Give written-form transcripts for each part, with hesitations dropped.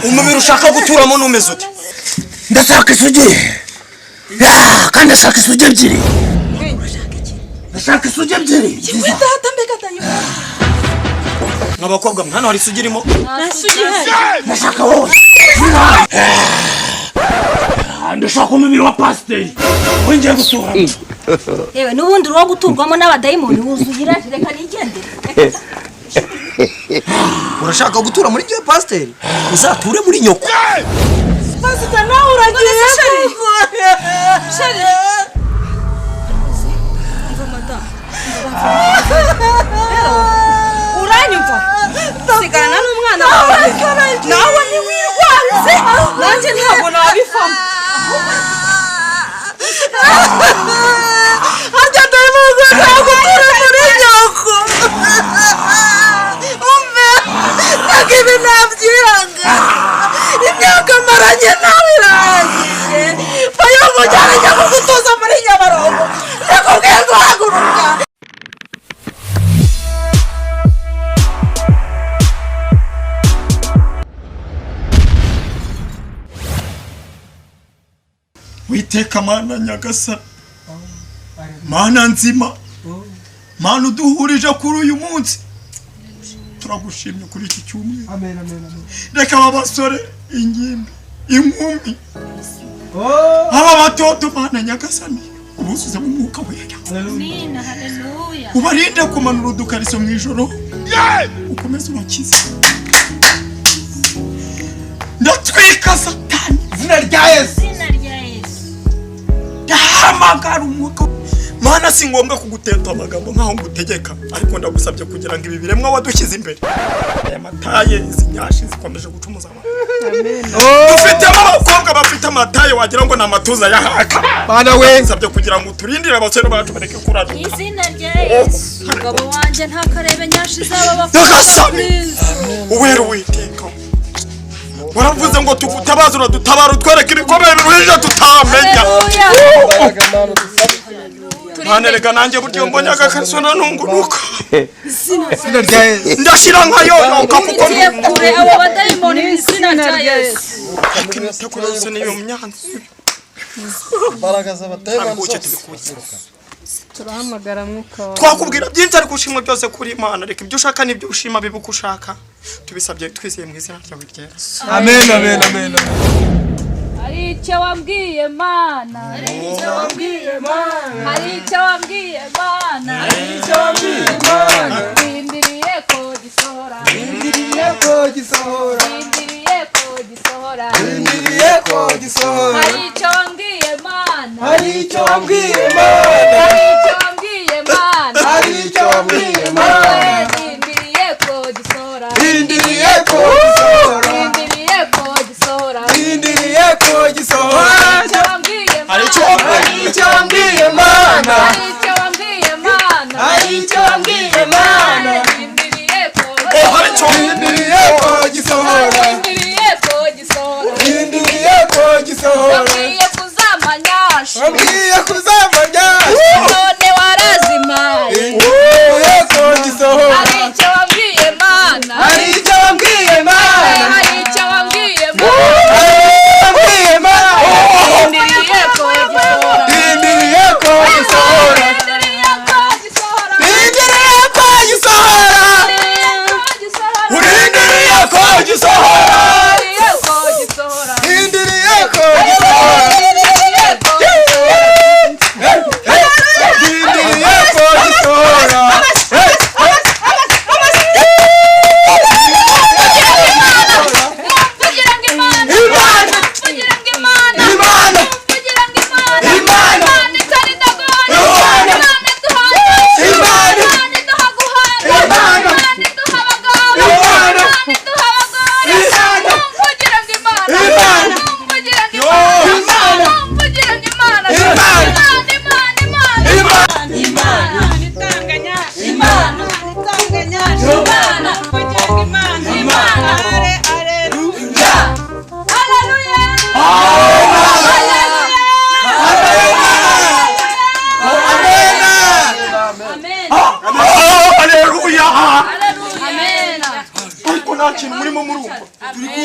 umubiri ushaka guturamo numeze ute? Ndashaka isugi. Kandi ndashaka isugi ebyiri. Ndashaka isugi ebyiri. Data mbega tayo. Nk'abakobwa hano hari isugi irimo? Nasugi hari. Ndashaka wowe. Ndashaka umubiri wa pasiteri. Wongeye gutura. Yewe n'ubundi uro guturwamo n'abadayimoni wuzugira reka nigende. Urashaka gutura muri gihe pasiteri? Uzature muri nyoko. Pasita nawe uragiye shari. Uranyumva? Sigana n'umwana wawe. Nawe ni wirwanze. Nanjye ntabwo nabifamo. Ajya ndayimuze ntabwo turi muri nyoko. Umve, ntabwo ibi nabyiranga. Imyaka maranye nawe irangije. Bayongo cyane njya kugutuza muri Nyabarongo. Ndakubwiye ngo haguruka. Witeka Mana Nyagasa, Mana nzima, Mana uduhurije kuri uyu munsi, turagushimye kuri iki cyumweru. Amen, amen, amen. Reka abasore, ingimbi, inkumi, aba batoto Mana Nyagasani, ubuzuze mu mwuka wera. Amina, haleluya. Ubarinde kumanura udukariso mu ijoro, ukomeze ubakize. Ndatwika Satani, Zina rya Yesu. Ndahamagara umwuka. Mana si ngombwa kuguteta amagambo nkaho ngutegeka, ariko ndagusabye kugira ngo ibi biremwa wadushyize imbere. Aya mataye izinyashi zikomeje gucumuza abantu. Amen. Dufite abakobwa bafite amataye wagira ngo na matuza yahaka. Bana we nsabye kugira ngo turindire abasore bacu bareke kurara. Izina rya Yesu. Mugabo wanje nta karebe nyashi zaba bafite. Uwera Uwiteka. Waravuze ngo tugutabaza uradutabara utwereke ibikomeye biruhije tutamenya. Mana rega nanjye buryo mbonye agakariso nanunguruka. Zina rya Yesu. Ndashira nkayoyoka kuko kure abo badayimoni izina rya Yesu. akinita kurasa niyo myanzi. Imbaraga z'abatayimoni turahamagara mwuka wawe. Twakubwira byinshi ariko ushimwe byose kuri Imana, reka ibyo ushaka nibyo ushima bibuka ushaka. Tubisabye twizeye mu izina ryawe rya Yesu. Amen, amen, amen. Hari icyo wambwiye Mana, Hari icyo wambwiye Mana. hari icyo wambwiye Mana, Hari icyo wambwiye Mana. Rindiriye ko gisohora, Rindiriye ko gisohora. rindiriye ko gisohora. Rindiriye ko gisohora. Hari icyo wambwiye Mana, Hari icyo wambwiye Mana. hari icyo wambwiye Mana, Hari icyo wambwiye Mana. rindiriye ko gisohora, Rindiriye ko gisohora. rindiriye ko gisohora. Rindiriye ko gisohora. Hari icyo wambwiye Hari icyo wambwiye Mana. hari icyo wambwiye Mana, Hari icyo wambwiye Mana. rindiriye ko Hari icyo Rindiriye ko gisohora. rindiriye ko gisohora. Rindiriye ko gisohora. Wambwiye kuzamanyasha, Wambwiye kuzamanya. none warazimaye. Rindiriye ko gisohora. Hari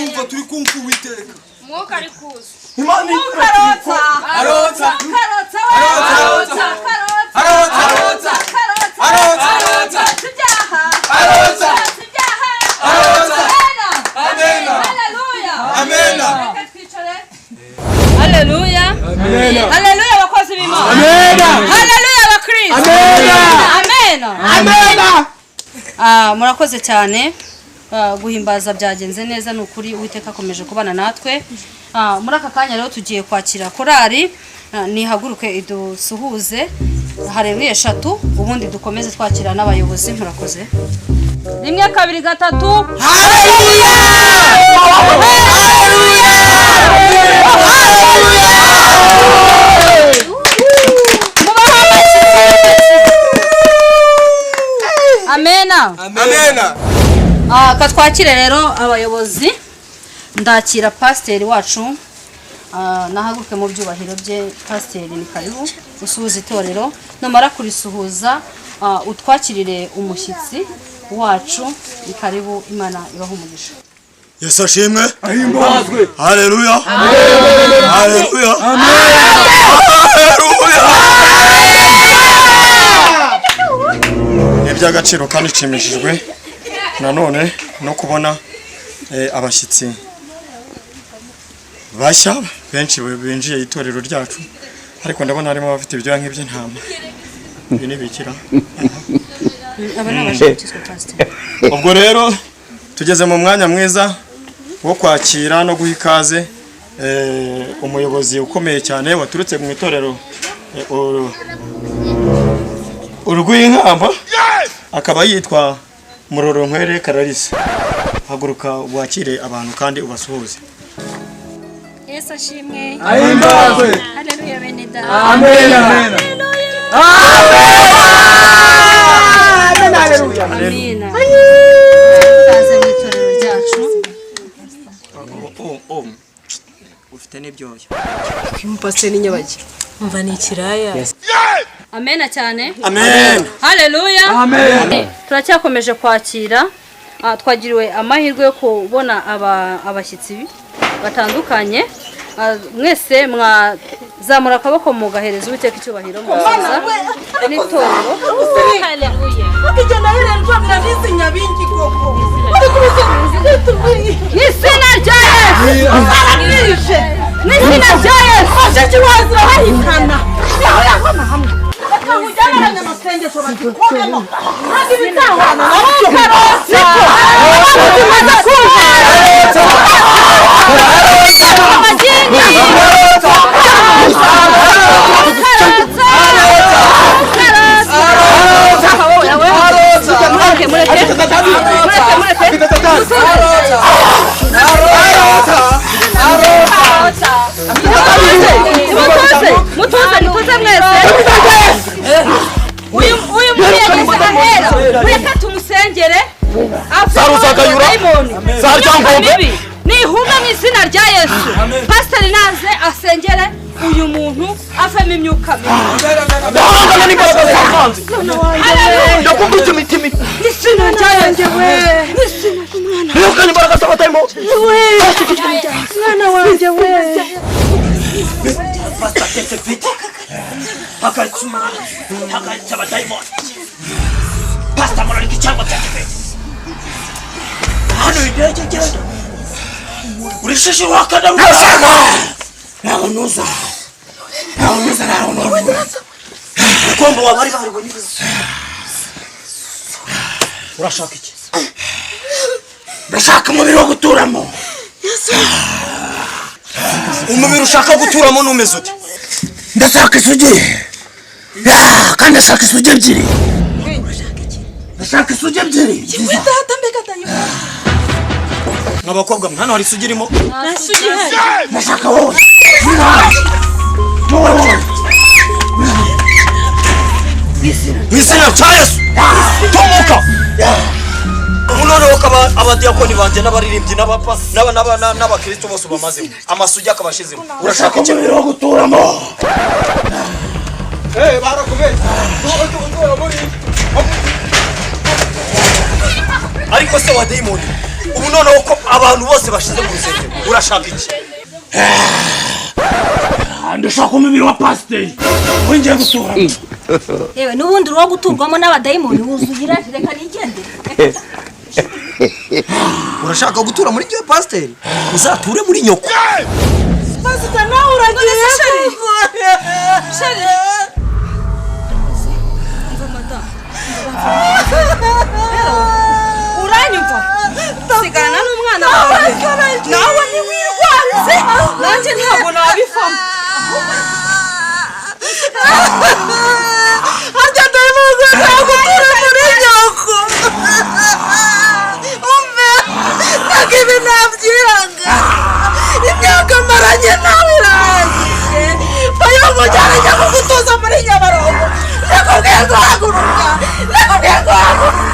kumva turi kumva Uwiteka. Mwuka ari kuza. Imana Karotsa. arotsa Karotsa. Arotsa. Karotsa. arotsa Karotsa. arotsa Tujyaha. arotsa Tujyaha. arotsa. Amen. Amen. Hallelujah. Amen. Reka twicare. Hallelujah. Amen. Hallelujah abakozi b'Imana. Amen. Hallelujah abakristo. Amen. Amen. Amen. Murakoze cyane guhimbaza byagenze neza n'ukuri Uwiteka akomeje kubana natwe. Muri aka kanya rero tugiye kwakira korari nihaguruke idusuhuze Haleluya 3 ubundi dukomeze twakira n'abayobozi. Murakoze. 1 2 3 Haleluya. Amena. Amen. Katwakire rero abayobozi. Ndakira pasiteri wacu nahaguruke mu byubahiro bye. Pasiteri ni karibu usuhuza itorero, namara kurisuhuza utwakirire umushyitsi wacu. Ni karibu, Imana ibaha umugisha. Yesu ashimwe. Ahimbazwe. Haleluya. Haleluya. Ni iby'agaciro kandi nshimishijwe nanone no kubona abashyitsi bashya benshi binjiye itorero ryacu, ariko ndabona harimo abafite ibyoya nk'iby'intama. Ibi ni bikira. Ubwo rero tugeze mu mwanya mwiza wo kwakira no guha ikaze umuyobozi ukomeye cyane waturutse mu itorero urw'inkamba, akaba yitwa Muroronkwere Kararisa. Haguruka wakire abantu kandi ubasuhuze. Yesu ashimwe. Ahimbazwe. Haleluya bene da. Amen. Amen. Haleluya. Amina. Kaze mu itorero ryacu. Ufite n'ibyoya. Pasiteri Nyabagi. Umva ni ikiraya. Amena cyane. Amen. Haleluya. Amen. Turacyakomeje kwakira. Twagiriwe amahirwe yo kubona abashyitsi batandukanye. Mwese mwazamura akaboko mugahereza Uwiteka icyubahiro mugaza n'itorero. Haleluya. Ukigenda hirengwa mnabizi nyabingi koko. N'izina rya Yesu. N'izina rya Yesu. Ajeje wazira bahikana. Yabona hamwe. Bakahujana na masengesho bakikoremo. Hadi bitahwana na karotsa. Mutuze mwese. Uyu muyegeze ahera. Reka tumusengere. Saruzagayura. Sarjangombe. Nihuma mu izina rya Yesu. Pasiteri naze asengere uyu muntu avemo imyuka mibi. Ndahangana n'imbaraga z'abanzi. Ndakumbitse imitima. N'izina rya Yesu we. N'izina ry'Umwana. Yokanye imbaraga z'abatayimo. Mwana wanjye we. Pasta kete vite. Hakachuma. Hakachaba diamond. Pasta mwana nikichango cha kete. Hano ideje genda. Urishishi wakada unasema. Naonuza. Naonuza. Kombo wabari bari bonyine. Urashaka iki? Ndashaka umubiri wo guturamo. Umubiri ushaka guturamo numeze ute? Ndashaka isugi. Kandi ndashaka isugi ebyiri. Ndashaka isugi ebyiri. Data mbega dayo. Nk'abakobwa hano hari isugi irimo? Nasugi hari. Ndashaka wowe. Mwizina cya Yesu. Tomuka. Unoneho kaba abadiyakoni banje n'abaririmbyi n'abakristo bose bamazemo amasugi akabashizemo. Urashaka umubiri wo guturamo. Barakomeye. Ariko se wa demoni ubu noneho ko abantu bose bashize mu rusengero urashaka iki? ndashaka umubiri wa pasiteri wongeye gutura. yewe n'ubundi uro guturwamo n'abadayimoni wuzuye iraje reka nigendere. urashaka gutura muri gihe pasiteri uzature muri nyoko. pasita nawe uragiye sheri uranyumva sigana n'umwana wawe nawe ntiwirwarize nanjye ntabwo nabivamo. harya ndayimuze ntabwo turi muri nyoko umve ntabwo ibi nabyiranga imyaka maranye nawe irangiye bayongo cyane njya kugutuza muri Nyabarongo nakubwiye ngo haguruka nakubwiye ngo haguruka